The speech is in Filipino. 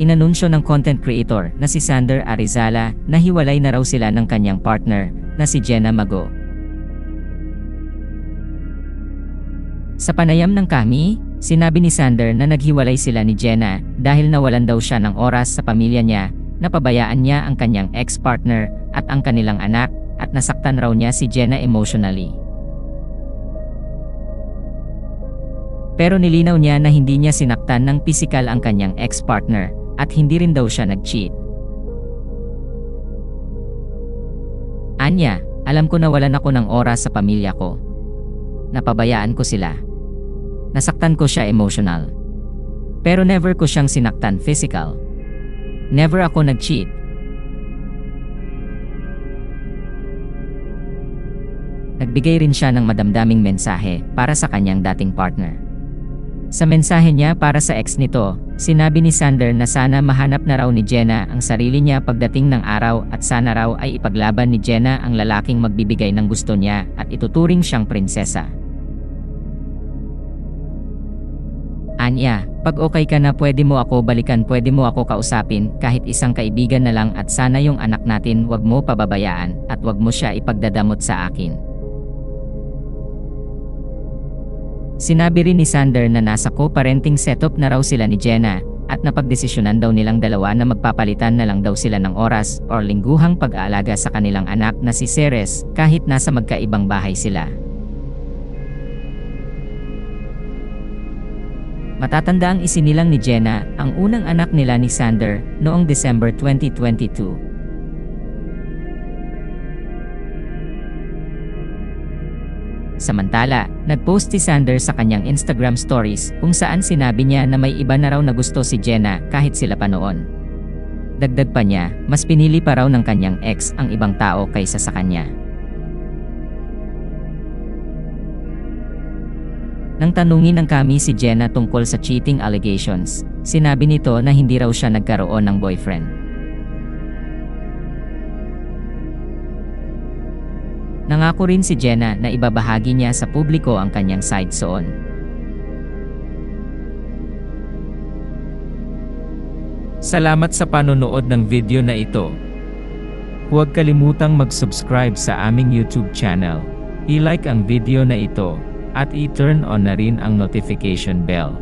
Inanunsyo ng content creator na si Sander Arizala na hiwalay na raw sila ng kanyang partner na si Jenna Mago. Sa panayam ng Kami, sinabi ni Sander na naghiwalay sila ni Jenna dahil nawalan daw siya ng oras sa pamilya niya, napabayaan niya ang kanyang ex-partner at ang kanilang anak at nasaktan raw niya si Jenna emotionally. Pero nilinaw niya na hindi niya sinaktan ng pisikal ang kanyang ex-partner at hindi rin daw siya nag-cheat. Anya, alam ko na walan ako ng oras sa pamilya ko. Napabayaan ko sila. Nasaktan ko siya emotional. Pero never ko siyang sinaktan physical. Never ako nag-cheat. Nagbigay rin siya ng madamdaming mensahe para sa kanyang dating partner. Sa mensahe niya para sa ex nito, sinabi ni Sander na sana mahanap na raw ni Jenna ang sarili niya pagdating ng araw at sana raw ay ipaglaban ni Jenna ang lalaking magbibigay ng gusto niya at ituturing siyang prinsesa. Anya, pag okay ka na pwede mo ako balikan, pwede mo ako kausapin kahit isang kaibigan na lang at sana yung anak natin wag mo pababayaan at wag mo siya ipagdadamot sa akin. Sinabi rin ni Sander na nasa co-parenting setup na raw sila ni Jenna at napagdesisyonan daw nilang dalawa na magpapalitan na lang daw sila ng oras or lingguhang pag-aalaga sa kanilang anak na si Ceres kahit nasa magkaibang bahay sila. Matatandaang isinilang ni Jenna ang unang anak nila ni Sander noong December 2022. Samantala, nag-post si Sander sa kanyang Instagram stories kung saan sinabi niya na may iba na raw na gusto si Jenna kahit sila pa noon. Dagdag pa niya, mas pinili pa raw ng kanyang ex ang ibang tao kaysa sa kanya. Nang tanungin ng Kami si Jenna tungkol sa cheating allegations, sinabi nito na hindi raw siya nagkaroon ng boyfriend. Nangako rin si Jenna na ibabahagi niya sa publiko ang kanyang side soon. Salamat sa panonood ng video na ito. Huwag kalimutang mag-subscribe sa aming YouTube channel. I-like ang video na ito at i-turn on na rin ang notification bell.